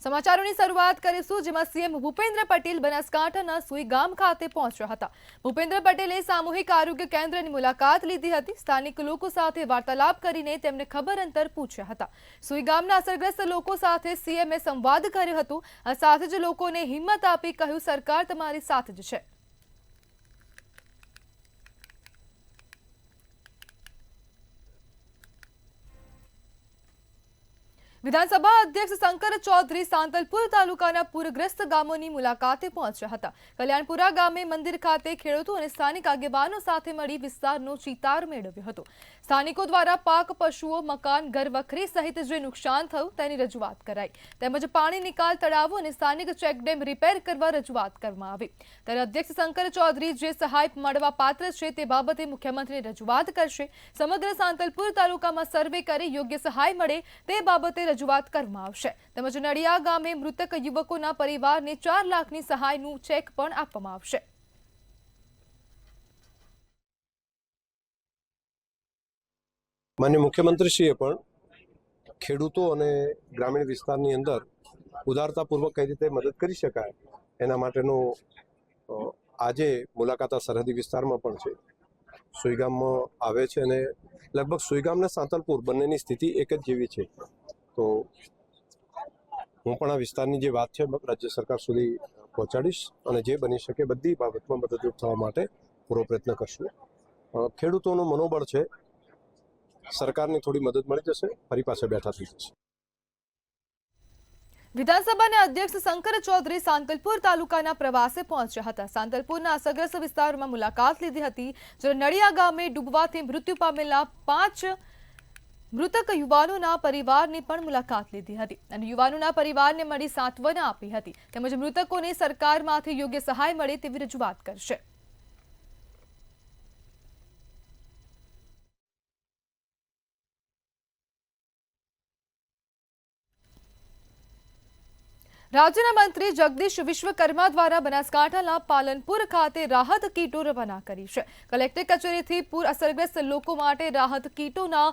સમાચારોની શરૂઆત કરીશું, જેમાં સીએમ ભૂપેન્દ્ર પટેલ બનાસકાંઠાના સુઈગામ ખાતે પહોંચ્યા હતા। ભૂપેન્દ્ર પટેલે સામૂહિક આરોગ્ય કેન્દ્રની મુલાકાત લીધી હતી। સ્થાનિક લોકો સાથે વાર્તાલાપ કરીને તેમને ખબર અંતર પૂછ્યા હતા। સુઈગામના અસરગ્રસ્ત લોકો સાથે સીએમએ સંવાદ કર્યો હતો। આ સાથે જ લોકોને હિંમત આપી કહ્યું, સરકાર તમારી સાથે જ છે। વિધાનસભા અધ્યક્ષ શંકર ચૌધરી સાંતલપુર તાલુકાના પૂરગ્રસ્ત ગામોની મુલાકાતે પહોંચ્યા હતા। કલ્યાણપુરા ગામે મંદિર ખાતે ખેડૂતો અને સ્થાનિક આગેવાનો સાથે મળી વિસ્તારનો ચિતાર મેળવ્યો હતો। સ્થાનિકો દ્વારા પાક, પશુઓ, મકાન, ઘરવખરી સહિત જે નુકસાન થયું તેની રજૂઆત કરાઈ, તેમજ પાણી નિકાલ તળાવો અને સ્થાનિક ચેકડેમ રિપેર કરવા રજૂઆત કરવામાં આવી। ત્યારે અધ્યક્ષ શંકર ચૌધરી જે સહાય મળવા પાત્ર છે તે બાબતે મુખ્યમંત્રીને રજૂઆત કરશે। સમગ્ર સાંતલપુર તાલુકામાં સર્વે કરી યોગ્ય સહાય મળે તે બાબતે રજૂઆત કરવામાં આવશે। તેમજ નડિયા ગામે મૃતક યુવકોના પરિવારને 4 લાખની સહાયનું ચેક પણ આપવામાં આવશે। માનનીય મુખ્યમંત્રીશ્રીએ પણ ખેડૂતો અને ગ્રામીણ વિસ્તારની અંદર ઉદારતાપૂર્વક કઈ રીતે મદદ કરી શકાય એના માટેનો આજે મુલાકાત સરહદી વિસ્તારમાં પણ છે, સુઈગામમાં આવે છે અને લગભગ સુઈગામ અને સાંતલપુર બંનેની સ્થિતિ એક જ જેવી છે। તો હું પણ આ વિસ્તારની જે વાત છે રાજ્ય સરકાર સુધી પહોંચાડીશ અને જે બની શકે બધી બાબતમાં મદદરૂપ થવા માટે પૂરો પ્રયત્ન કરશું। ખેડૂતોનું મનોબળ છે, સરકારની થોડી મદદ મળી જશે, ફરી પાસે બેઠા થઈ જશે। વિધાનસભાના અધ્યક્ષ શંકર ચૌધરી સાંતલપુર તાલુકાના પ્રવાસે પહોંચ્યા હતા। સાંતલપુરના અસરગ્રસ્ત વિસ્તારોમાં મુલાકાત લીધી હતી, જ્યારે નડિયા ગામે ડૂબવાથી મૃત્યુ પામેલા 5 મૃતક યુવાનોના પરિવારની પણ મુલાકાત લીધી હતી અને યુવાનોના પરિવારને મળી સાંત્વના આપી હતી, તેમજ મૃતકોને સરકારમાંથી યોગ્ય સહાય મળે તેવી રજૂઆત કરશે। રાજ્યના મંત્રી જગદીશ વિશ્વકર્મા દ્વારા બનાસકાંઠાના પાલનપુર ખાતે રાહત કીટો રવાના કરી છે। કલેક્ટર કચેરીથી પૂર અસરગ્રસ્ત લોકો માટે રાહત કીટોના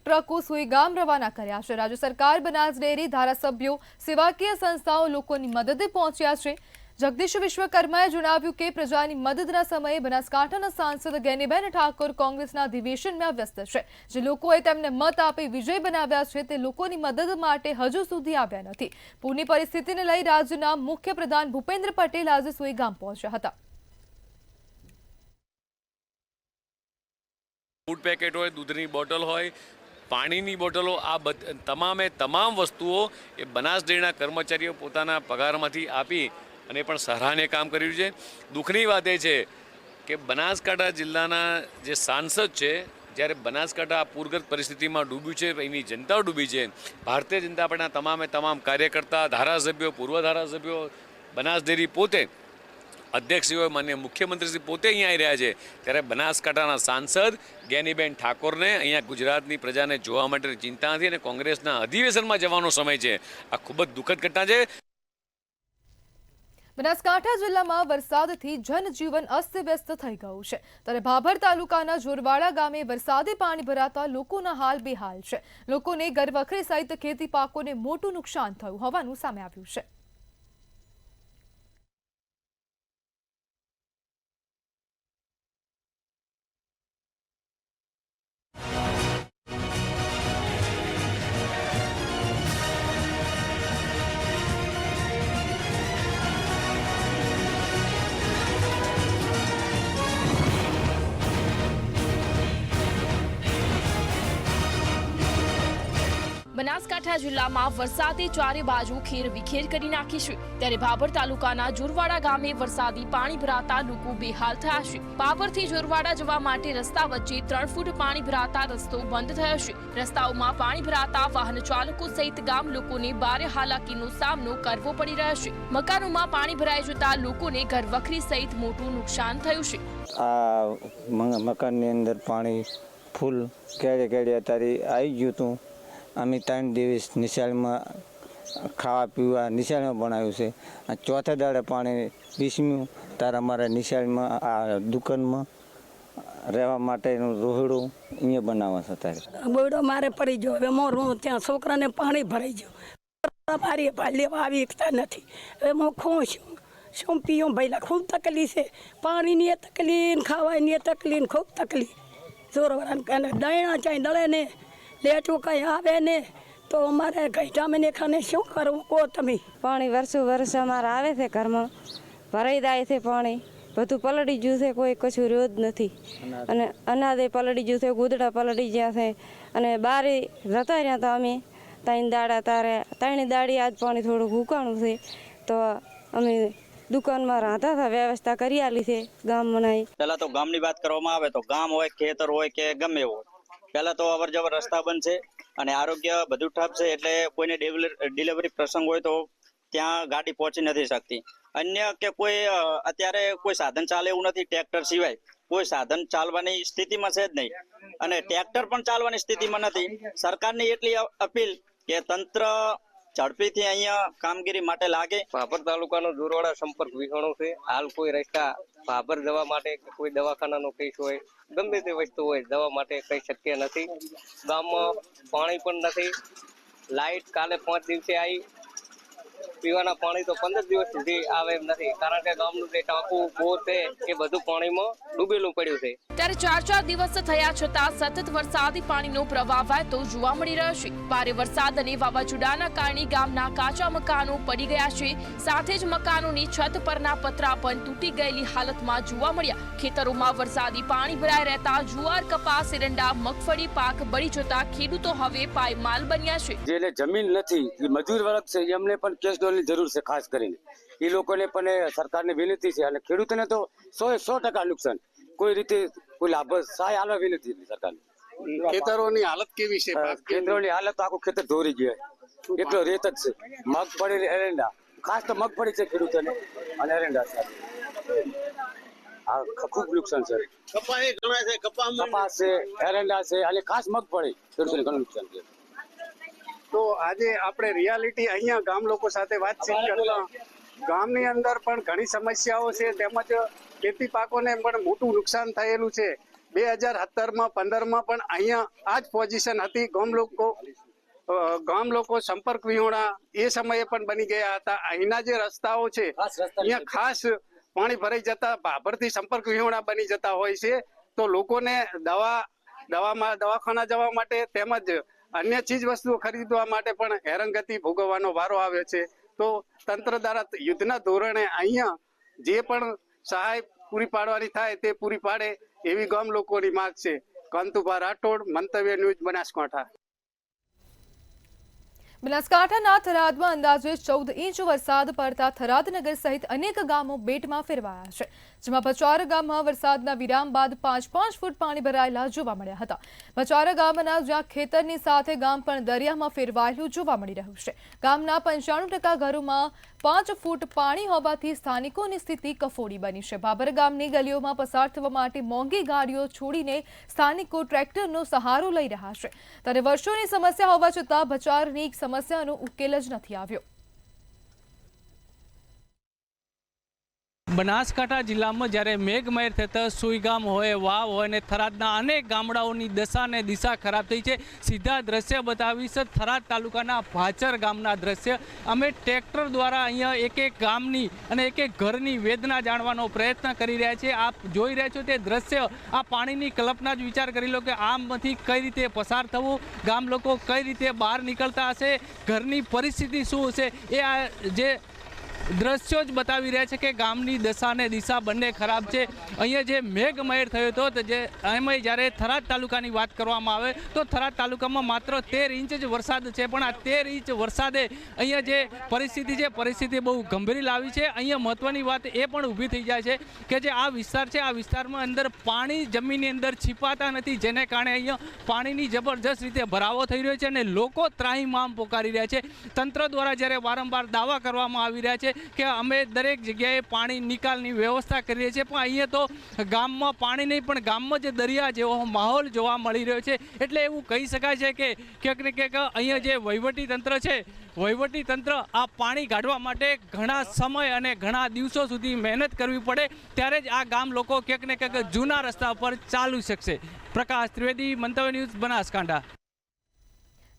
ટ્રકો સુઈગામ રવાના કર્યા છે। રાજ્ય સરકાર, બનાસ ડેરી, ધારાસભ્યો, સેવાકીય સંસ્થાઓ લોકોની મદદે પહોંચ્યા છે। જગદીશ વિશ્વકર્માએ જણાવ્યું કે પ્રજાની મદદના સમયે બનાસકાંઠાના સાંસદ ગેનીબેન ઠાકોર કોંગ્રેસના અધિવેશનમાં વ્યસ્ત છે। જે લોકોએ તેમને મત આપી વિજય બનાવ્યા છે તે લોકોની મદદ માટે હજુ સુધી આવ્યા નથી। પૂરની પરિસ્થિતિને લઈ રાજ્યના મુખ્યપ્રધાન ભૂપેન્દ્ર પટેલ આજે સુઈગામ પહોંચ્યા હતા। ફૂડ પેકેટ હોય, દૂધની બોટલ હોય, પાણીની બોટલો, આ તમામ વસ્તુઓ એ બનાસ ડેરીના કર્મચારીઓ પોતાના પગારમાંથી આપી અને પણ સરાહનીય કામ કર્યું છે। દુઃખની વાત એ છે કે બનાસકાંઠા જિલ્લાના જે સાંસદ છે, જ્યારે બનાસકાંઠા પૂરગ્રસ્ત પરિસ્થિતિમાં ડૂબ્યું છે, એની જનતા ડૂબી છે, ભારતીય જનતા પાર્ટીના તમામ કાર્યકર્તા, ધારાસભ્યો, પૂર્વ ધારાસભ્યો, બનાસ ડેરી પોતે અધ્યક્ષશ્રીઓ, માનનીય મુખ્યમંત્રીશ્રી પોતે અહીંયા આવી રહ્યા છે, ત્યારે બનાસકાંઠાના સાંસદ ગેનીબેન ઠાકોરને અહીંયા ગુજરાતની પ્રજાને જોવા માટે ચિંતા નથી અને કોંગ્રેસના અધિવેશનમાં જવાનો સમય છે। આ ખૂબ જ દુઃખદ ઘટના છે। બનાસકાંઠા જિલ્લામાં વરસાદથી જનજીવન અસ્તવ્યસ્ત થઈ ગયું છે, ત્યારે ભાભર તાલુકાના જોરવાડા ગામે વરસાદી પાણી ભરાતા લોકોના હાલ બેહાલ છે। લોકોને ઘરવખરી સહિત ખેતી પાકોને મોટું નુકસાન થયું હોવાનું સામે આવ્યું છે। બનાસકાંઠા જિલ્લામાં વરસાદે ચારે બાજુ ખેર વિખેર કરી નાખી છે, ત્યારે ભાભર તાલુકાના જોરવાડા ગામે વરસાદી પાણી ભરાતા લોકો બેહાલ થયા છે। ભાભરથી જોરવાડા જવા માટે રસ્તા વચ્ચે 3 ફૂટ પાણી ભરાતા રસ્તો બંધ થયો છે। રસ્તાઓમાં પાણી ભરાતા વાહન ચાલકો સહિત ગામ લોકોને ભારે હાલાકીનો સામનો કરવો પડી રહ્યો છે। મકાનોમાં પાણી ભરાઈ જતા લોકોને ઘરવખરી સહિત મોટું નુકસાન થયું છે। આ મકાનની અંદર પાણી ફૂલ કેળે અત્યારે આવી ગયું હતું। અમે 3 દિવસ નિશાળમાં ખાવા પીવા નિશાળમાં બનાવ્યું છે। આ ચોથા દાડે પાણી પીસમ્યું ત્યારે અમારા નિશાળમાં આ દુકાનમાં રહેવા માટેનું રોહડું અહીંયા બનાવવા છે। અત્યારે બોયડો મારે પડી ગયો, હવે મોર ત્યાં છોકરાને પાણી ભરાઈ ગયું। અમારી ભાઈ લેવા આવી એકતા નથી. હવે હું શું પીવું ભાઈ ખૂબ તકલીફ છે. પાણીની એ તકલીફ, ખાવાની એ તકલીફ, ખૂબ તકલીફ. જોરવાળા દયણા ચાઈ દળે ને લેટું કંઈ આવે ને તો અમારે ઘઈટામને ખાને શું કરવું કહો તમે. પાણી વર્ષો અમારે આવે છે, ઘરમાં ભરાઈ જાય છે પાણી, બધું પલળી ગયું છે, કોઈ કશું રહ્યો જ નથી. અને અનાજે પલળી ગયું છે, ગોદડા પલળી ગયા છે. અને બારે જતા રહ્યા હતા અમે 3 દાડા, તારે 3 દાડી આજ પાણી થોડું ઉકાણું છે તો અમે દુકાનમાં રાંધા હતા, વ્યવસ્થા કરી આલી છે ગામ મનાઈ. પહેલા તો ગામની વાત કરવામાં આવે તો ગામ હોય, ખેતર હોય કે ગમે એવું હોય, પહેલા તો અવર જવર રસ્તા બંધ છે અને આરોગ્ય બધું ઠપ છે. એટલે કોઈને ડિલિવરી પ્રસંગ હોય તો ત્યાં ગાડી પહોંચી નથી શકતી. અન્ય કે કોઈ અત્યારે કોઈ સાધન ચાલે એવું નથી, ટ્રેક્ટર સિવાય કોઈ સાધન ચાલવાની સ્થિતિમાં છે જ નહીં. અને ટ્રેક્ટર પણ ચાલવાની સ્થિતિમાં નથી. સરકારની એટલી અપીલ કે તંત્ર ઝડપીથી અહીંયા કામગીરી માટે લાગે. ભાભર તાલુકાનો જોરવાડા સંપર્ક વિહોણો છે. હાલ કોઈ રસ્તા ભાભર જવા માટે કોઈ દવાખાનાનો કેસ હોય, ગમે તે વસ્તુ હોય, જવા માટે કઈ શક્ય નથી. ગામમાં પાણી પણ નથી. લાઈટ કાલે 5 દિવસે આવી, પીવાના પાણી તો 15 દિવસ સુધી આવે એમ નથી, કારણ કે ગામનું જે ટાંકું બોર છે એ બધું પાણીમાં ડૂબેલું પડ્યું છે. ત્યારે 4 દિવસ થયા છતાં સતત વરસાદી પાણીનો પ્રવાહ વહેતો જોવા મળી રહ્યો છે. ભારે વરસાદ અને વાવાઝોડાના કારણે ગામના કાચા મકાનો પડી ગયા છે. સાથે જ મકાનોની છત પરના પતરા પણ તૂટી ગયેલી હાલતમાં જોવા મળ્યા. ખેતરોમાં વરસાદી પાણી ભરાઈ રહેતા જુવાર, કપાસ, એરંડા, મગફળી પાક બળી જતા ખેડૂતો હવે પાયમાલ બન્યા છે. જેને જમીન નથી, મજૂર વર્ગ છે, એમને પણ કેશ ડોલની જરૂર છે. ખાસ કરીને એ લોકોને પણ સરકારને વિનંતી છે. અને ખેડૂતોને તો 100% નુકસાન, કોઈ રીતે કોઈ લાભ સહાય આલવા વિનંતી સરકારને. ખેતરોની હાલત કેવી છે? ખેતરોની હાલત આખું ખેતર ધોરી ગયા, એટલો રેત જ છે. મગફળી, એરંડા, ખાસ તો મગફળી છે ખેડૂતોને અને એરંડા છે. ખૂબ નુકસાન છે. કપાસ છે, એરંડા છે અને ખાસ મગફળી ખેડૂતોને ઘણું નુકસાન છે. તો આજે આપણે રિયાલિટી અહીંયા ગામ લોકો સાથે વાતચીત કરતા, ગામની અંદર પણ ઘણી સમસ્યાઓ છે, તેમજ ખેતી પાકોને પણ મોટું નુકસાન થયેલું છે. 2017માં 15માં પણ અહીંયા આ જ પોઝિશન હતી. ગામ લોકો સંપર્ક વિહોણા એ સમયે પણ બની ગયા હતા. અહીંના જે રસ્તાઓ છે અહીંયા ખાસ પાણી ભરાઈ જતા ભાભરથી સંપર્ક વિહોણા બની જતા હોય છે. તો લોકોને દવાખાના જવા માટે તેમજ અન્ય ચીજ વસ્તુઓ ખરીદવા માટે પણ હેરાનગતિ ભોગવવાનો વારો આવ્યો છે. તો તંત્ર દ્વારા યુદ્ધના ધોરણે અહીંયા જે પણ સહાય પૂરી પાડવાની થાય તે પૂરી પાડે એવી ગામ લોકોની માંગ છે. કાંતુભા રાઠોડ, મંતવ્ય ન્યૂઝ, બનાસકાંઠા. બનાસકાંઠાના થરાદમાં અંદાજે 14 ઇંચ વરસાદ પડતા થરાદ નગર સહિત અનેક ગામો બેટમાં ફેરવાયા છે. જેમાં બચારા ગામમાં વરસાદના વિરામ બાદ 5 ફૂટ પાણી ભરાયેલા જોવા મળ્યા હતા. બચારા ગામના જ્યાં ખેતરની સાથે ગામ પણ દરિયામાં ફેરવાયેલું જોવા મળી રહ્યું છે. ગામના 95% ઘરોમાં 5 ફૂટ પાણી હોવાથી સ્થાનિકોની સ્થિતિ કફોડી બની છે. ભાભર ગામની ગલીઓમાં પસાર થવા માટે મોંઘી ગાડીઓ છોડીને સ્થાનિકો ટ્રેક્ટરનો સહારો લઈ રહ્યા છે. ત્યારે વર્ષોની સમસ્યા હોવા છતાં બચારની સમસ્યાનો ઉકેલ જ નથી આવ્યો. બનાસકાંઠા જિલ્લામાં જ્યારે મેઘમહેર થતાં સુઈગામ હોય, વાવ હોય અને થરાદના અનેક ગામડાઓની દશા અને દિશા ખરાબ થઈ છે. સીધા દ્રશ્ય બતાવીશ થરાદ તાલુકાના ભાચર ગામના દ્રશ્ય. અમે ટ્રેક્ટર દ્વારા અહીંયા એક ગામની અને એક ઘરની વેદના જાણવાનો પ્રયત્ન કરી રહ્યા છીએ. આપ જોઈ રહ્યા છો તે દ્રશ્ય, આ પાણીની કલ્પના જ વિચાર કરી લો કે આમથી કઈ રીતે પસાર થવું, ગામ લોકો કઈ રીતે બહાર નીકળતા હશે, ઘરની પરિસ્થિતિ શું હશે, એ આ જે દ્રશ્યો જ બતાવી રહ્યા છે કે ગામની દશા અને દિશા બંને ખરાબ છે. અહીંયા જે મેઘમહેર થયો હતો તો જે એમાં જ્યારે થરાદ તાલુકાની વાત કરવામાં આવે તો થરાદ તાલુકામાં માત્ર 13 ઇંચ જ વરસાદ છે. પણ આ 13 ઇંચ વરસાદે અહીંયા જે પરિસ્થિતિ છે, પરિસ્થિતિ બહુ ગંભીર લાવી છે. અહીંયા મહત્વની વાત એ પણ ઊભી થઈ જાય છે કે જે આ વિસ્તાર છે, આ વિસ્તારમાં અંદર પાણી જમીનની અંદર छिपाता નથી, જેને કારણે અહીંયા પાણીની જબરજસ્ત રીતે ભરાવો થઈ રહ્યો છે અને લોકો ત્રાહિમામ પોકારી રહ્યા છે. તંત્ર દ્વારા જ્યારે વારંવાર દાવા કરવામાં આવી રહ્યા છે કે અમે દરેક જગ્યાએ પાણી નિકાલની વ્યવસ્થા કરીએ છીએ, પણ અહીંયા તો ગામમાં પાણી નહીં પણ ગામમાં જે દરિયા જેવો માહોલ જોવા મળી રહ્યો છે. એટલે એવું કહી શકાય છે કે ક્યાંક ને ક્યાંક અહીંયા જે વહીવટી તંત્ર છે, વહીવટી તંત્ર આ પાણી કાઢવા માટે ઘણા સમય અને ઘણા દિવસો સુધી મહેનત કરવી પડે, ત્યારે જ આ ગામ લોકો ક્યાંક ને ક્યાંક જૂના રસ્તા પર ચાલી શકશે. પ્રકાશ ત્રિવેદી, મંતવ્ય ન્યૂઝ, બનાસકાંઠા.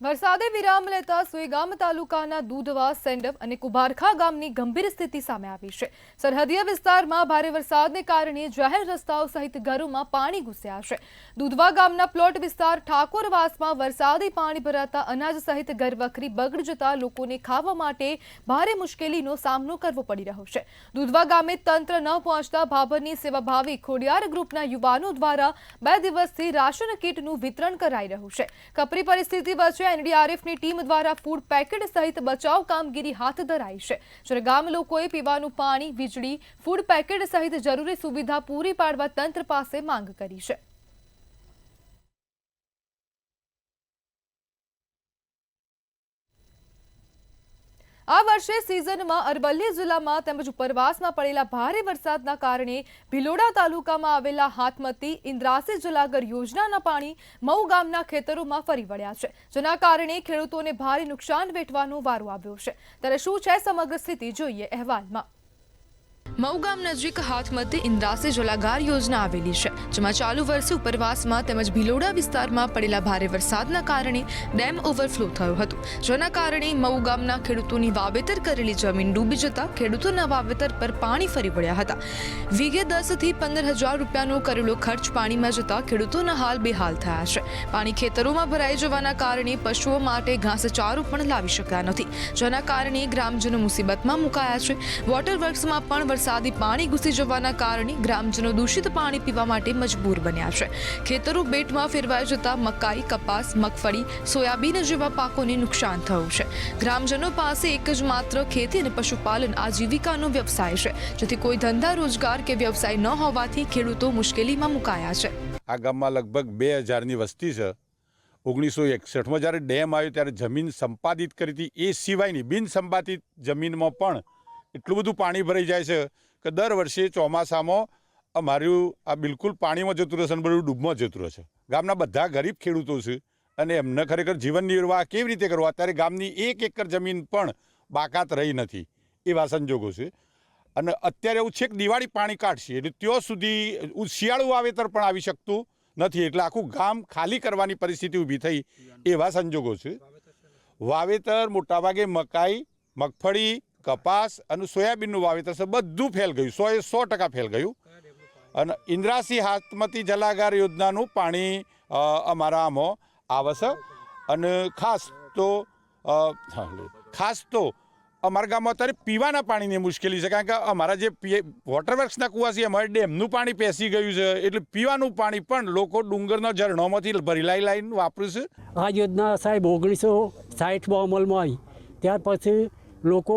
વરસાદે વિરામ લેતા સુઈગામ તાલુકાના દૂધવા, સેંડવ અને કુબારખા ગામની ગંભીર સ્થિતિ સામે આવી છે. સરહદીય વિસ્તારમાં ભારે વરસાદને કારણે જાહેર રસ્તાઓ સહિત ઘરોમાં પાણી ઘૂસ્યા છે. દૂધવા ગામના પ્લોટ વિસ્તાર ઠાકોરવાસમાં વરસાદી પાણી ભરાતા અનાજ સહિત ઘરવખરી બગડી જતા લોકોને ખાવા માટે ભારે મુશ્કેલીનો સામનો કરવો પડી રહ્યો છે. દૂધવા ગામે તંત્ર ન પહોંચતા ભાભરની સેવાભાવી ખોડિયાર ગ્રુપના યુવાનો દ્વારા 2 દિવસથી રાશન કીટનું વિતરણ કરાઈ રહ્યું છે. કપરી પરિસ્થિતિ વચ્ચે એનડીઆરએફની ટીમ દ્વારા ફૂડ પેકેટ સહિત બચાવ કામગીરી હાથ ધરાઈ છે. જ્યારે ગામ લોકોએ પીવાનું પાણી, વીજળી, ફૂડ પેકેટ સહિત જરૂરી સુવિધા પૂરી પાડવા તંત્ર પાસે માંગ કરી છે. આ વર્ષે સિઝનમાં અરવલ્લી જિલ્લામાં તેમજ ઉપરવાસમાં પડેલા ભારે વરસાદના કારણે ભિલોડા તાલુકામાં આવેલા હાથમતી ઇન્દ્રાસી જલાગર યોજનાના પાણી મઉ ગામના ખેતરોમાં ફરી વળ્યા છે, જેના કારણે ખેડૂતોને ભારે નુકસાન વેઠવાનો વારો આવ્યો છે. ત્યારે શું છે સમગ્ર સ્થિતિ, જોઈએ અહેવાલમાં. મઉ ગામ નજીક હાથમતી ઇન્દ્રાસી જલાગાર યોજના આવેલી છે, જેમાં ચાલુ વર્ષે ઉપરવાસમાં તેમજ ભિલોડા વિસ્તારમાં પડેલા ભારે વરસાદના કારણે ડેમ ઓવરફ્લો થયો હતો, જેના કારણે મઉ ગામના ખેડૂતોની વાવેતર કરેલી જમીન ડૂબી જતા ખેડૂતોના વાવેતર પર પાણી ફરી વળ્યા હતા. વીઘે 10 થી 15,000 રૂપિયાનો કરેલો ખર્ચ પાણીમાં જતા ખેડૂતોના હાલ બેહાલ થયા છે. પાણી ખેતરોમાં ભરાઈ જવાના કારણે પશુઓ માટે ઘાસચારો પણ લાવી શક્યા નથી, જેના કારણે ગ્રામજનો મુસીબતમાં મુકાયા છે. વોટર વર્ક્સમાં પણ વરસાદી પાણી ઘૂસી જવાના કારણે ગ્રામજનો દૂષિત પાણી પીવા માટે મજબૂર બન્યા છે. ખેતરો બેટમાં ફેરવાઈ જતા મકાઈ, કપાસ, મગફળી, સોયાબીન જેવા પાકોને નુકસાન થયું છે. ગ્રામજનો પાસે એક જ માત્ર ખેતી અને પશુપાલન આજીવિકાનો વ્યવસાય છે, જેથી કોઈ ધંધા, રોજગાર કે વ્યવસાય ન હોવાથી ખેડૂતો મુશ્કેલીમાં મુકાયા છે. આ ગામમાં લગભગ 2000ની વસ્તી છે. 1961માં જ્યારે ડેમ આવ્યો ત્યારે જમીન સંપાદિત કરી હતી, એ સિવાયની બિન સંપાદિત જમીનમાં પણ એટલું બધું પાણી ભરાઈ જાય છે કે દર વર્ષે ચોમાસામાં અમારું આ બિલકુલ પાણીમાં જતું રહેશે અને બધું ડૂબમાં જતું રહેશે. ગામના બધા ગરીબ ખેડૂતો છે અને એમને ખરેખર જીવન નિર્વાહ કેવી રીતે કરવો, અત્યારે ગામની 1 એકર જમીન પણ બાકાત રહી નથી એવા સંજોગો છે. અને અત્યારે એવું છે કે દિવાળી પાણી કાઢશે એટલે ત્યાં સુધી શિયાળુ વાવેતર પણ આવી શકતું નથી, એટલે આખું ગામ ખાલી કરવાની પરિસ્થિતિ ઊભી થઈ એવા સંજોગો છે. વાવેતર મોટાભાગે મકાઈ, મગફળી, કપાસ અને સોયાબીનનું વાવેતર છે, બધું ફેલ ગયું, 100% ફેલ ગયું. અને ઇન્દ્રાસી હાથમતી જલાગાર યોજનાનું પાણી અમારા આમાં આવે છે. અને ખાસ તો અમારા ગામમાં અત્યારે પીવાના પાણીની મુશ્કેલી છે, કારણ કે અમારા જે વોટર વર્ક્સના કૂવા છે અમારે ડેમનું પાણી પેસી ગયું છે, એટલે પીવાનું પાણી પણ લોકો ડુંગરના ઝરણામાંથી ભરી લાઈને વાપરે છે. આ યોજના સાહેબ 1960માં અમલમાં આવી, ત્યાર પછી લોકો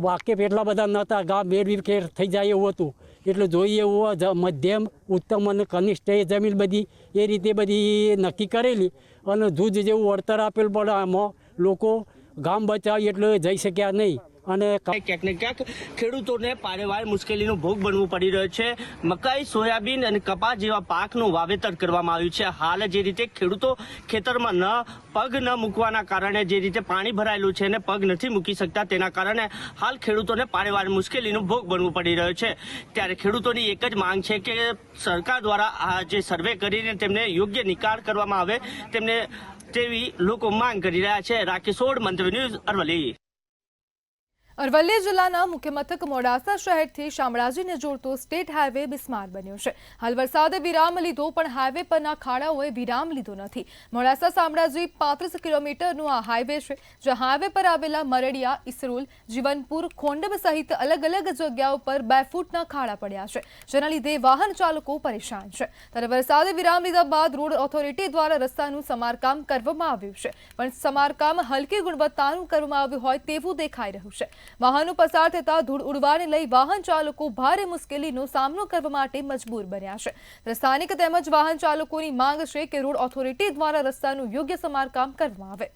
વાકેફ એટલા બધા નહોતા, ગામ વેરવિખેર થઈ જાય એવું હતું. એટલે જોઈએ એવું મધ્યમ, ઉત્તમ અને કનિષ્ઠ એ જમીન બધી એ રીતે બધી નક્કી કરેલી અને જૂજ જેવું વળતર આપેલ, પણ આમાં લોકો ગામ બચાવી એટલે જઈ શક્યા નહીં. અને ક્યાંક ને ક્યાંક ખેડૂતોને પારેવાર મુશ્કેલીનો ભોગ બનવું પડી રહ્યો છે. મકાઈ, સોયાબીન અને કપાસ જેવા પાકનું વાવેતર કરવામાં આવ્યું છે. હાલ જે રીતે ખેડૂતો ખેતરમાં પગ ન મૂકવાના કારણે જે રીતે પાણી ભરાયેલું છે અને પગ નથી મૂકી શકતા, તેના કારણે હાલ ખેડૂતોને પારેવાર મુશ્કેલીનો ભોગ બનવું પડી રહ્યો છે. ત્યારે ખેડૂતોની એક જ માંગ છે કે સરકાર દ્વારા આ જે સર્વે કરીને તેમને યોગ્ય નિકાલ કરવામાં આવે તેવી લોકો માંગ કરી રહ્યા છે. રાકેશોડ, મંતવ્ય ન્યૂઝ, અરવલ્લી. અરવલ્લી જિલ્લાના મુખ્ય મથક મોડાસા શહેરથી શામળાજીને જોડતો સ્ટેટ હાઈવે બિસ્માર બન્યો છે. હાલ વરસાદે વિરામ લીધો, પણ હાઈવે પરના ખાડાઓએ વિરામ લીધો નથી. મોડાસા શામળાજી 35 કિલોમીટરનો આ હાઈવે છે, જ્યાં હાઈવે પર આવેલા મરડિયા, ઇસરોલ, જીવનપુર, ખોંડબ સહિત અલગ અલગ જગ્યાઓ પર 2 ફૂટના ખાડા પડ્યા છે, જેના લીધે વાહન ચાલકો પરેશાન છે. ત્યારે વરસાદે વિરામ લીધા બાદ રોડ ઓથોરિટી દ્વારા રસ્તાનું સમારકામ કરવામાં આવ્યું છે, પણ સમારકામ હલકી ગુણવત્તાનું કરવામાં આવ્યું હોય તેવું દેખાઈ રહ્યું છે. વાહનો પસાર થતા ધૂળ ઉડવાને લઈ વાહન ચાલકો ભારે મુશ્કેલીનો સામનો કરવા માટે મજબૂર બન્યા છે. સ્થાનિક તેમજ વાહન ચાલકોની માંગ છે કે રોડ ઓથોરિટી દ્વારા રસ્તાનું યોગ્ય સમારકામ કરવામાં આવે.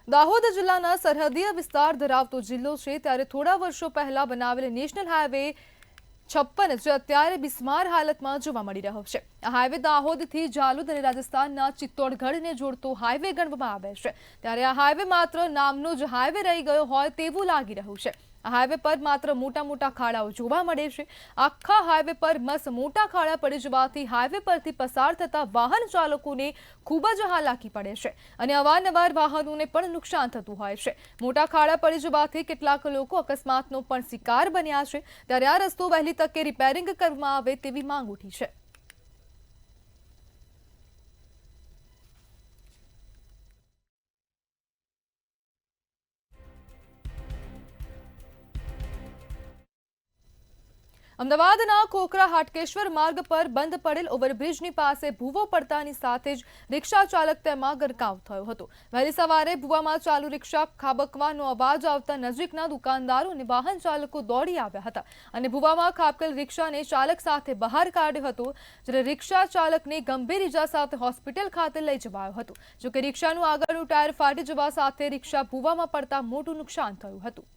દાહોદ જિલ્લાના સરહદીય વિસ્તાર ધરાવતો જિલ્લો છે, ત્યારે થોડા વર્ષો પહેલા બનાવેલ નેશનલ હાઈવે 56 જે અત્યારે બિસ્માર હાલતમાં જોવા મળી રહ્યો છે. આ હાઈવે દાહોદથી ઝાલોદ અને રાજસ્થાનના ચિત્તોડગઢને જોડતો હાઈવે ગણવામાં આવે છે. ત્યારે આ હાઈવે માત્ર નામનો જ હાઈવે રહી ગયો હોય તેવું લાગી રહ્યું છે. આ હાઈવે પર માત્ર મોટા મોટા ખાડાઓ જોવા મળે છે। આખા હાઈવે પર મસ્ત મોટા ખાડા પડી જવાથી હાઈવે પરથી પસાર થતા વાહન ચાલકોને ખૂબ જ હાલાકી પડે છે અને અવારનવાર વાહનોને પણ નુકસાન થતું હોય છે। મોટા ખાડા પડી જવાથી કેટલાક લોકો અકસ્માતનો પણ શિકાર બન્યા છે, ત્યારે આ રસ્તો વહેલી તકે રિપેરિંગ કરવામાં આવે તેવી માંગ ઉઠી છે। અમદાવાદના ખોખરા હાટકેશ્વર માર્ગ પર બંધ પડેલ ઓવરબ્રિજની પાસે ભૂવો પડતાની સાથે જ રિક્ષા ચાલક તેમાં ગરકાવ થયો હતો। વહેલી સવારે ભૂવામાં ચાલુ રિક્ષા ખાબકવાનો અવાજ આવતા નજીકના દુકાનદારો અને વાહન ચાલકો દોડી આવ્યા હતા અને ભૂવામાં ખાબકેલ રિક્ષાને ચાલક સાથે બહાર કાઢ્યો હતો, જ્યારે રિક્ષા ચાલકને ગંભીર ઇજા સાથે હોસ્પિટલ ખાતે લઈ જવાયો હતો। જોકે રિક્ષાનું આગળનું ટાયર ફાટી જવા સાથે રિક્ષા ભૂવામાં પડતા મોટું નુકસાન થયું હતું।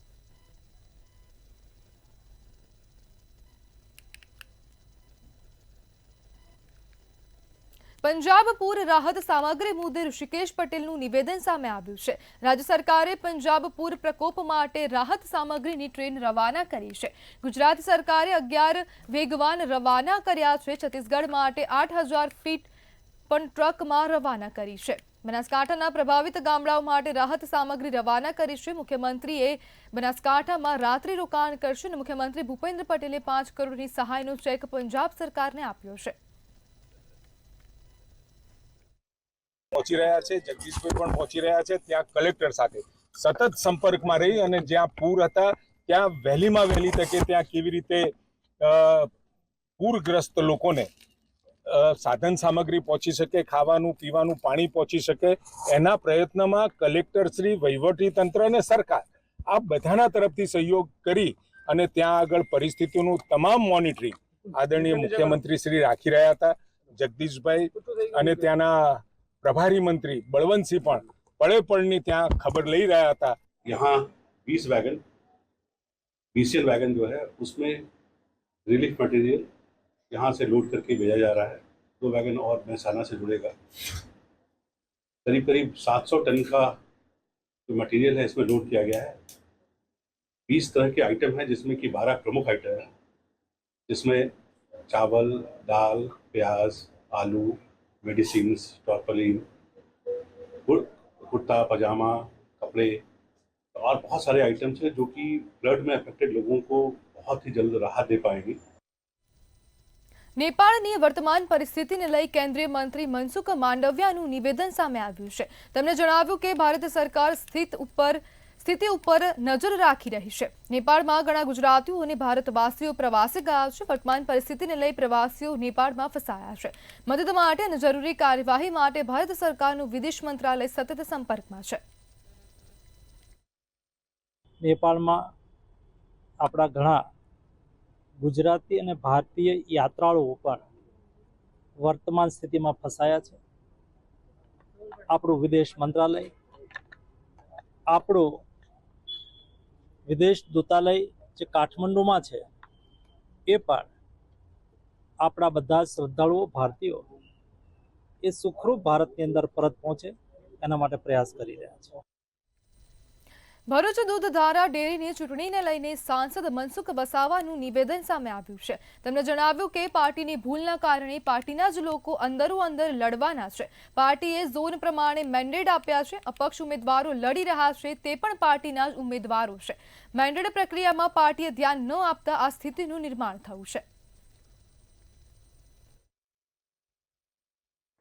પંજાબ પૂર રાહત સામગ્રી મુદ્દે ઋષિકેશ પટેલનું નિવેદન સામે આવ્યું છે। રાજ્ય સરકારે પંજાબ પૂર પ્રકોપ માટે રાહત સામગ્રીની ટ્રેન રવાના કરી છે। ગુજરાત સરકારે 11 વેગવાન રવાના કર્યા છે। છત્તીસગઢ માટે 8000 ફીટ પણ ટ્રકમાં રવાના કરી છે। બનાસકાંઠાના પ્રભાવિત ગામડાઓ માટે રાહત સામગ્રી રવાના કરી છે। મુખ્યમંત્રીએ બનાસકાંઠામાં રાત્રિ રોકાણ કરશે અને મુખ્યમંત્રી ભૂપેન્દ્ર પટેલે 5 કરોડની સહાયનો ચેક પંજાબ સરકારને આપ્યો છે। પહોંચી રહ્યા છે, જગદીશભાઈ પણ પહોંચી રહ્યા છે। ત્યાં કલેક્ટર સાથે સતત સંપર્કમાં રહી અને જ્યાં પૂર હતા ત્યાં વહેલીમાં વહેલી તકે ત્યાં કેવી રીતે પૂરગ્રસ્ત લોકોને સાધન સામગ્રી પહોંચી શકે, ખાવાનું પીવાનું પાણી પહોંચી શકે, એના પ્રયત્નમાં કલેક્ટરશ્રી, વહીવટીતંત્ર અને સરકાર આ બધાના તરફથી સહયોગ કરી અને ત્યાં આગળ પરિસ્થિતિનું તમામ મોનિટરિંગ આદરણીય મુખ્યમંત્રી શ્રી રાખી રહ્યા હતા। જગદીશભાઈ અને ત્યાંના प्रभारी मंत्री बलवंत सिंह पड़े पड़नी त्या खबर ले रहा था। यहाँ 20 वैगन BCL वैगन जो है उसमें रिलीफ मटेरियल यहाँ से लोड करके भेजा जा रहा है। 2 वैगन और महसाना से जुड़ेगा। करीब करीब 700 टन का जो मटेरियल है इसमें लोड किया गया है। 20 तरह के आइटम है जिसमें कि 12 प्रमुख आइटम है, जिसमें चावल, दाल, प्याज, आलू, मेडिसिन, टॉर्पलिन, कुर्ता पजामा, कपड़े और बहुत सारे आइटम्स हैं जो कि फ्लड में अफेक्टेड लोगों को बहुत ही जल्द राहत दे पाएंगे। નેપાળની વર્તમાન પરિસ્થિતિને લઈ કેન્દ્રીય મંત્રી મનસુખ માંડવિયાનું નિવેદન સામે આવ્યું છે। તેમણે જણાવ્યું કે ભારત સરકાર સ્થિતિ ઉપર નજર રાખી રહી છે। નેપાળમાં ઘણા ગુજરાતીઓ અને ભારતવાસીઓ પ્રવાસે ગયા છે। વર્તમાન પરિસ્થિતિને લઈ પ્રવાસીઓ નેપાળમાં ફસાયા છે। મદદ માટે અને જરૂરી કાર્યવાહી માટે ભારત સરકારનું વિદેશ મંત્રાલય સતત સંપર્કમાં છે। નેપાળમાં આપણા ઘણા ગુજરાતી અને ભારતીય યાત્રાળુઓ પણ વર્તમાન સ્થિતિમાં ફસાયા છે। આપણું વિદેશ મંત્રાલય, આપણું વિદેશ દૂતાલય જે કાઠમંડુમાં છે એ પણ આપણા બધા શ્રદ્ધાળુઓ ભારતીયો એ સુખરૂપ ભારતની અંદર પરત પહોંચે એના માટે પ્રયાસ કરી રહ્યા છે। ભરૂચ દૂધધારા ડેરીની ચૂંટણીને લઈને સાંસદ મનસુખ વસાવાનું નિવેદન સામે આવ્યું છે। તેમણે જણાવ્યું કે પાર્ટીની ભૂલના કારણે પાર્ટીના જ લોકો અંદરોઅંદર લડવાના છે। પાર્ટીએ ઝોન પ્રમાણે મેન્ડેટ આપ્યા છે। અપક્ષ ઉમેદવારો લડી રહ્યા છે તે પણ પાર્ટીના જ ઉમેદવારો છે। મેન્ડેટ પ્રક્રિયામાં પાર્ટીએ ધ્યાન ન આપતા આ સ્થિતિનું નિર્માણ થયું છે।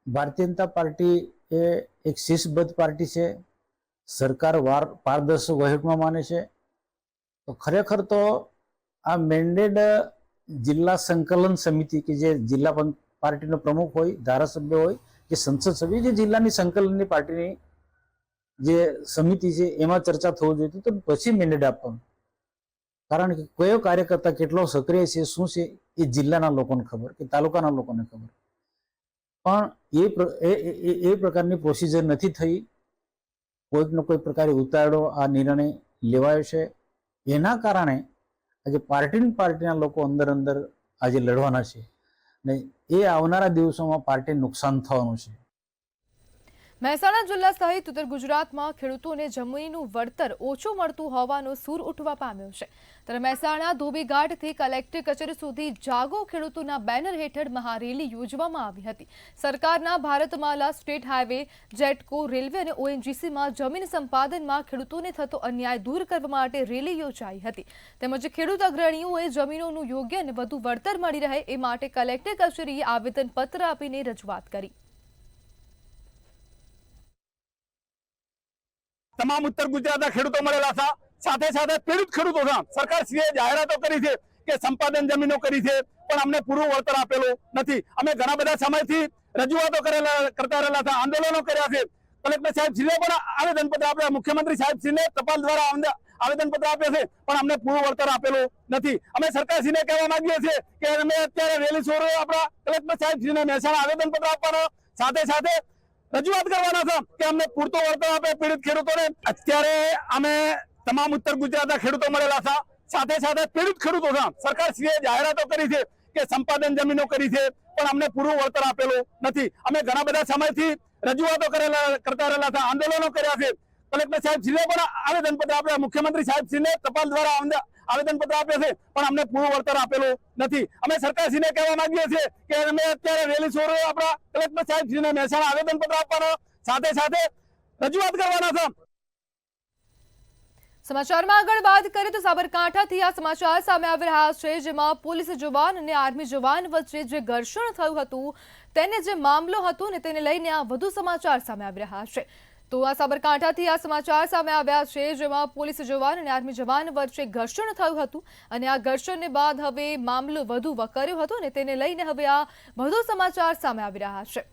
ભારતીય જનતા પાર્ટી એ એક શિસ્તબદ્ધ પાર્ટી છે। સરકાર પારદર્શક વહીવટમાં માને છે। તો ખરેખર તો આ મેન્ડેટ જિલ્લા સંકલન સમિતિ કે જે જિલ્લા પાર્ટીનો પ્રમુખ હોય, ધારાસભ્ય હોય કે સંસદ સભ્ય, જે જિલ્લાની સંકલનની પાર્ટીની જે સમિતિ છે એમાં ચર્ચા થવું જોઈએ તો પછી મેન્ડેટ આપવાનું। કારણ કે કયો કાર્યકર્તા કેટલો સક્રિય છે, શું છે એ જિલ્લાના લોકોને ખબર કે તાલુકાના લોકોને ખબર, પણ એ પ્રકારની પ્રોસિજર નથી થઈ। કોઈકનો કોઈ પ્રકારે ઉતારડો આ નિર્ણય લેવાયો છે। એના કારણે આજે પાર્ટીના લોકો અંદર આજે લડવાના છે ને એ આવનારા દિવસોમાં પાર્ટીને નુકસાન થવાનું છે। મહેસાણા જિલ્લા સહિત ઉત્તર ગુજરાતમાં ખેડૂતોને જમીનનું વળતર ઓછું મળતું હોવાનો સૂર ઉઠવા પામ્યો છે ત્યારે મહેસાણા ધોબીઘાટથી કલેક્ટર કચેરી સુધી જાગો ખેડૂતોના બેનર હેઠળ મહારેલી યોજવામાં આવી હતી। સરકારના Bharatmala state highway, GETCO, railway અને ઓએનજીસીમાં જમીન સંપાદનમાં ખેડૂતોને થતો અન્યાય દૂર કરવા માટે રેલી યોજાઈ હતી તેમજ ખેડૂત અગ્રણીઓએ જમીનોનું યોગ્ય અને વધુ વળતર મળી રહે એ માટે કલેક્ટર કચેરીએ આવેદનપત્ર આપીને રજૂઆત કરી। તમામ ઉત્તર ગુજરાતના ખેડૂતો મળેલા હતા, સાથે સાથે પીડિત ખેડૂતો હતા। સરકારશ્રીએ જાહેરાતો કરી છે કે સંપાદન જમીનો કરી છે, પણ અમને પૂરું વળતર આપેલું નથી। અમે ઘણા બધા સમયથી રજૂઆતો કરતા રહેલા હતા, આંદોલનો કર્યા છે। કલેક્ટર સાહેબશ્રીને પણ આવેદનપત્ર આપ્યા, મુખ્યમંત્રી સાહેબશ્રીને ટપાલ દ્વારા આવેદનપત્ર આપ્યા છે, પણ અમને પૂરું વળતર આપેલું નથી। અમે સરકારશ્રીને કહેવા માંગીએ છીએ કે અમે અત્યારે રેલી સ્વરૂપે આપણા કલેક્ટર સાહેબશ્રીને મહેસાણા આવેદનપત્ર આપવાનો, સાથે સાથે રજૂઆત કરવાના છે કે અમને પૂરતો વળતર આપે પીડિત ખેડૂતોને। અત્યારે અમે તમામ ઉત્તર ગુજરાતના ખેડૂતો મળેલા હતા, સાથે સાથે પીડિત ખેડૂતો હતા। સરકારશ્રીએ જાહેરાતો કરી છે કે સંપાદન જમીનો કરી છે, પણ અમને પૂરું વળતર આપેલું નથી। અમે ઘણા બધા સમયથી રજૂઆતો કરતા રહેલા હતા, આંદોલનો કર્યા છે। કલેક્ટર સાહેબશ્રીને પણ આવેદનપત્ર આપ્યા, મુખ્યમંત્રી સાહેબશ્રીને ટપાલ દ્વારા આવેદનપત્ર આપ્યા છે, પણ અમને પૂરું વળતર આપેલું નથી। અમે સરકારશ્રીને કહેવા માંગીએ છીએ કે અમે અત્યારે રેલી સ્વરૂપે આપણા કલેક્ટર સાહેબશ્રીને મહેસાણા આવેદનપત્ર આપવાનો, સાથે સાથે રજૂઆત કરવાના છે। સમાચારમાં આગળ વાત કરીએ તો સાબરકાંઠાથી આ સમાચાર સામે આવી રહ્યા છે જેમાં પોલીસ જવાન અને આર્મી જવાન વચ્ચે જે ઘર્ષણ થયું હતું તેને જે મામલો હતો ને તેને લઈને આ વધુ સમાચાર સામે આવી રહ્યા છે। તો આ સાબરકાંઠાથી આ સમાચાર સામે આવ્યા છે જેમાં પોલીસ જવાન અને આર્મી જવાન વચ્ચે ઘર્ષણ થયું હતું અને આ ઘર્ષણને બાદ હવે મામલો વધુ વકર્યો હતો અને તેને લઈને હવે આ વધુ સમાચાર સામે આવી રહ્યા છે।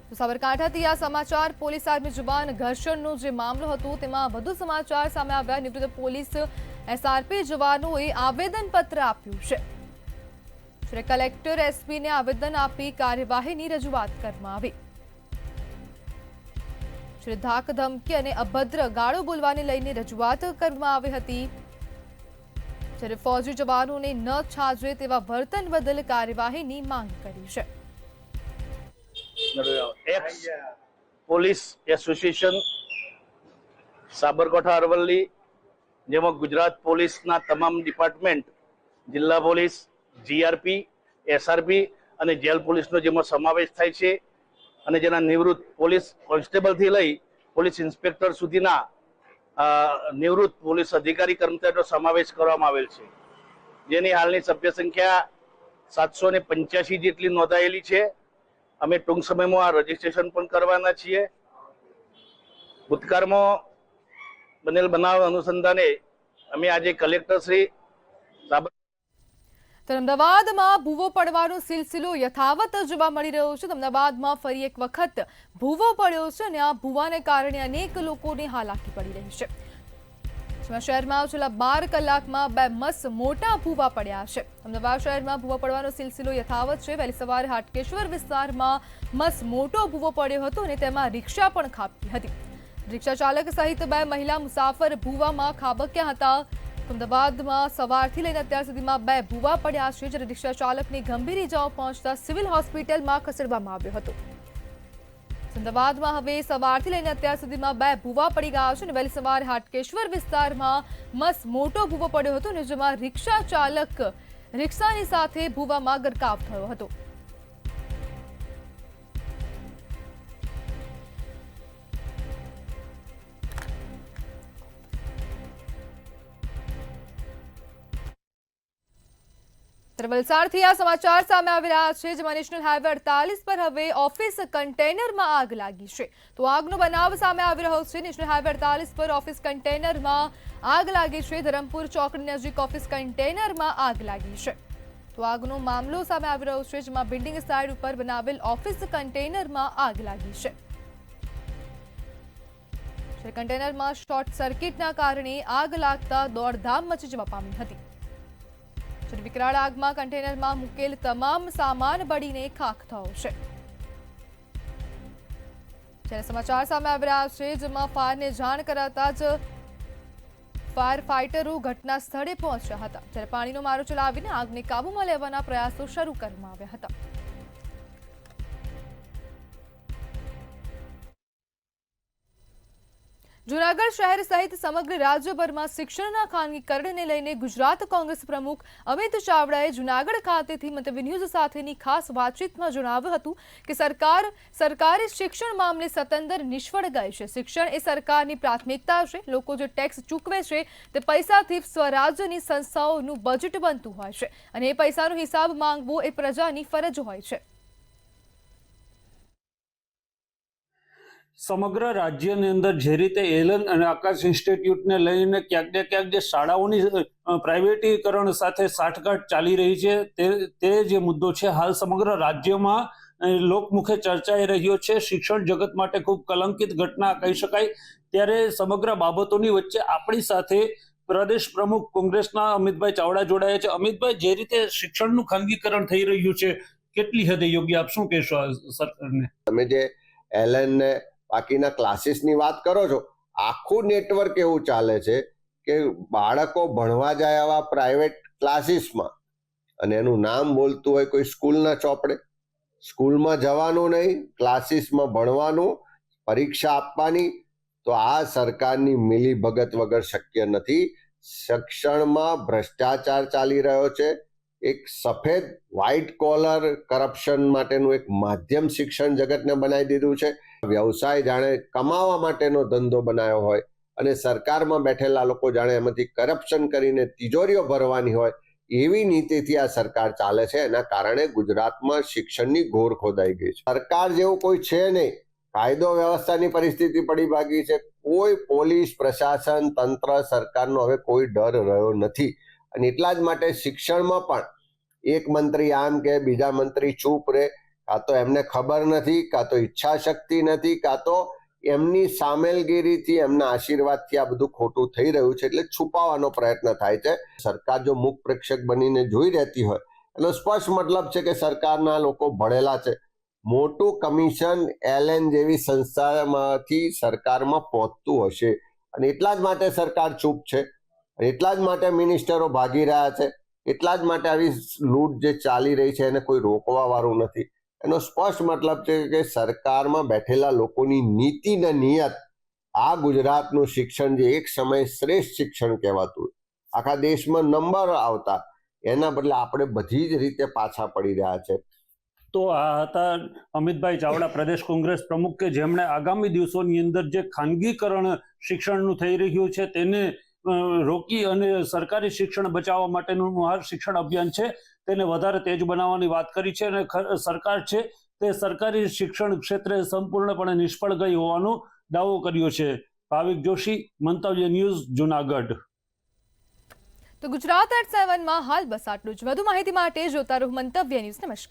તો સાબરકાંઠાથી આ સમાચાર પોલીસ આર્મી જવાન ઘર્ષણનો જે મામલો હતો તેમાં વધુ સમાચાર સામે આવ્યા। નિવૃત્ત પોલીસ એસઆરપી જવાનોએ આવેદનપત્ર આપ્યું છે જ્યારે કલેક્ટર એસપીને આવેદન આપી કાર્યવાહીની રજૂઆત કરવામાં આવી। ધાક ધમકી અને અભદ્ર ગાળો બોલવાને લઈને રજૂઆત કરવામાં આવી હતી જ્યારે ફૌજી જવાનોને ન છાજે તેવા વર્તન બદલ કાર્યવાહીની માંગ કરી છે। X police association Sabarkantha Aravalli, જેમાં ગુજરાત પોલીસના તમામ ડિપાર્ટમેન્ટ, જિલ્લા પોલીસ, જીઆરપી, એસઆરપી અને જેલ પોલીસનો જેમાં સમાવેશ થાય છે અને જેના નિવૃત્ત પોલીસ કોન્સ્ટેબલથી લઈ પોલીસ ઇન્સ્પેક્ટર સુધીના નિવૃત્ત પોલીસ અધિકારી કર્મચારીનો સમાવેશ કરવામાં આવેલ છે, જેની હાલની સભ્ય સંખ્યા 785 જેટલી નોંધાયેલી છે। અમે ટૂંક સમયમાં આ રજીસ્ટ્રેશન પણ કરવાના છીએ। ભૂતકાળમાં બનેલ બનાવ અનુસંધાને અમે આજે કલેક્ટર શ્રી અમદાવાદમાં ભૂવો પડવાનો સિલસિલો યથાવત જોવા મળી રહ્યો છે। અમદાવાદમાં ફરી એક વખત ભૂવો પડ્યો છે અને આ ભૂવાને કારણે અનેક લોકોને હાલાકી પડી રહી છે। શહેરમાં છેલ્લા 12 કલાકમાં 2 મસ મોટા ભૂવા પડ્યા છે। અમદાવાદ શહેરમાં ભૂવા પડવાનો સિલસિલો યથાવત છે। વહેલી સવારે હાટકેશ્વર વિસ્તારમાં મસ મોટો ભૂવો પડ્યો હતો અને તેમાં રિક્ષા પણ ખાબકી હતી। રિક્ષા ચાલક સહિત 2 મહિલા મુસાફર ભૂવામાં ખાબક્યા હતા। અમદાવાદમાં સવારથી લઈને અત્યાર સુધીમાં 2 ભૂવા પડ્યા છે જ્યારે રિક્ષા ચાલકને ગંભીર ઇજાઓ પહોંચતા સિવિલ હોસ્પિટલમાં ખસેડવામાં આવ્યો હતો। અમદાવાદમાં હવે સવારથી લઈને અત્યાર સુધીમાં 2 ભૂવા પડી ગયા છે અને વહેલી સવારે હાટકેશ્વર વિસ્તારમાં મસ મોટો ભૂવો પડ્યો હતો અને જેમાં રિક્ષા ચાલક રિક્ષાની સાથે ભૂવામાં ગરકાવ થયો હતો। વલસાડથી આ સમાચાર સામે આવી રહ્યા છે જેમાં નેશનલ હાઈવે 48 પર હવે ઓફિસ કન્ટેનરમાં આગ લાગી છે। તો આગનો બનાવ સામે આવી રહ્યો છે। નેશનલ હાઈવે 48 પર ઓફિસ કન્ટેનરમાં આગ લાગી છે। ધરમપુર ચોકડી નજીક ઓફિસ કન્ટેનરમાં આગ લાગી છે। તો આગનો મામલો સામે આવી રહ્યો છે જેમાં બિલ્ડિંગ સાઇડ ઉપર બનાવેલ ઓફિસ કન્ટેનરમાં આગ લાગી છે। કન્ટેનરમાં શોર્ટ સર્કિટના કારણે આગ લાગતા દોડધામ મચી જવા પામી હતી। વિકરાળ આગમાં કન્ટેનરમાં મૂકેલ તમામ સામાન બળીને ખાખ થયો છે। જ્યારે સમાચાર સામે આવી રહ્યા છે જેમાં ફાયરને જાણ કરાતા જ ફાયર ફાઇટરો ઘટના સ્થળે પહોંચ્યા હતા જ્યારે પાણીનો મારો ચલાવીને આગને કાબૂમાં લેવાના પ્રયાસો શરૂ કરવામાં આવ્યા હતા। જૂનાગઢ શહેર સહિત સમગ્ર રાજ્યભરમાં શિક્ષણના ખાનગીકરણને લઈને ગુજરાત કોંગ્રેસ પ્રમુખ અમિત ચાવડાએ જૂનાગઢ ખાતેથી મતવી ન્યૂઝ સાથેની ખાસ વાતચીતમાં જણાવ્યું હતું કે સરકારે શિક્ષણ મામલે સતંદર નિષ્ફળ ગઈ છે। શિક્ષણ એ સરકારની પ્રાથમિકતા છે। લોકો જે ટેક્સ ચૂકવે છે તે પૈસાથી સ્વરાજ્યની સંસ્થાઓનું બજેટ બનતું હોય છે અને એ પૈસાનો હિસાબ માંગવો એ પ્રજાની ફરજ હોય છે। સમગ્ર રાજ્યની અંદર જે રીતે એલન અને આકાશ ઇન્સ્ટિટ્યૂટને લઈને ક્યાંક ને ક્યાંક જે શાળાઓની પ્રાઇવેટીકરણ સાથે સાઠગાંઠ ચાલી રહી છે તે જે મુદ્દો છે હાલ સમગ્ર રાજ્યમાં લોકમુખે ચર્ચાઈ રહ્યો છે। શિક્ષણ જગત માટે ખૂબ કલંકિત ઘટના કહી શકાય। ત્યારે સમગ્ર બાબતોની વચ્ચે આપણી સાથે પ્રદેશ પ્રમુખ કોંગ્રેસના અમિતભાઈ ચાવડા જોડાયા છે। અમિતભાઈ, જે રીતે શિક્ષણનું ખાનગીકરણ થઈ રહ્યું છે કેટલી હદે યોગ્ય, આપ શું કહેશો સરકારને? તમે જે એલન ને બાકીના ક્લાસીસની વાત કરો છો, આખું નેટવર્ક એવું ચાલે છે કે બાળકો ભણવા જાય આવા પ્રાઇવેટ ક્લાસીસમાં અને એનું નામ બોલતું હોય કોઈ સ્કૂલના ચોપડે, સ્કૂલમાં જવાનું નહીં, ક્લાસીસમાં ભણવાનું, પરીક્ષા આપવાની, તો આ સરકારની મિલીભગત વગર શક્ય નથી। શિક્ષણમાં ભ્રષ્ટાચાર ચાલી રહ્યો છે। એક સફેદ વ્હાઇટ કોલર કરપ્શન માટેનું એક માધ્યમ શિક્ષણ જગતને બનાવી દીધું છે। વ્યવસાય જાણે કમાવા માટેનો ધંધો બનાવ્યો હોય અને સરકારમાં બેઠેલા લોકો જાણે એમાંથી કરપ્શન કરીને તિજોરીઓ ભરવાની હોય એવી નીતિથી આ સરકાર ચાલે છે। એના કારણે ગુજરાતમાં શિક્ષણની ઘોર ખોદાઈ ગઈ છે। સરકાર જેવું કોઈ છે નહીં, કાયદો વ્યવસ્થાની પરિસ્થિતિ પડી ભાગી છે। કોઈ પોલીસ પ્રશાસન તંત્ર સરકારનો હવે કોઈ ડર રહ્યો નથી અને એટલા જ માટે શિક્ષણમાં પણ એક મંત્રી આમ કે બીજા મંત્રી ચૂપ રહે, કાં તો એમને ખબર નથી, કાં તો ઈચ્છા શક્તિ નથી, કાં તો એમની સામેલગીરીથી એમના આશીર્વાદથી આ બધું ખોટું થઈ રહ્યું છે એટલે છુપાવવાનો પ્રયત્ન થાય છે। સરકાર જો મુખ પ્રેક્ષક બનીને જોઈ રહેતી હોય એનો સ્પષ્ટ મતલબ છે કે સરકારના લોકો ભણેલા છે। મોટું કમિશન એલએન જેવી સંસ્થામાંથી સરકારમાં પહોંચતું હશે અને એટલા જ માટે સરકાર ચૂપ છે, એટલા જ માટે મિનિસ્ટરો ભાગી રહ્યા છે, એટલા જ માટે આવી લૂંટ જે ચાલી રહી છે એને કોઈ રોકવા વાળું નથી। એનો સ્પષ્ટ મતલબ છે કે સરકારમાં બેઠેલા લોકોની નીતિ ને નિયત આ ગુજરાતનું શિક્ષણ જે એક સમય શ્રેષ્ઠ શિક્ષણ કહેવાતું આખા દેશમાં નંબર આવતા એના બદલે આપણે બધી જ રીતે પાછા પડી રહ્યા છે। તો આ હતા અમિતભાઈ ચાવડા, પ્રદેશ કોંગ્રેસ પ્રમુખ, કે જેમણે આગામી દિવસોની અંદર જે ખાનગીકરણ શિક્ષણનું થઈ રહ્યું છે તેને રોકી અને સરકારી શિક્ષણ બચાવવા માટેનું આ શિક્ષણ અભિયાન છે તેને વધારે તેજ બનાવવાની વાત કરી છે અને સરકાર છે તે સરકારી શિક્ષણ ક્ષેત્રે સંપૂર્ણપણે નિષ્ફળ ગઈ હોવાનો દાવો કર્યો છે। ભાવિક જોશી, મંતવ્ય ન્યૂઝ, જૂનાગઢ। તો ગુજરાત@7 માં હાલ બસ આટલું જ। વધુ માહિતી માટે જોતા રહો મંતવ્ય ન્યૂઝ। નમસ્કાર।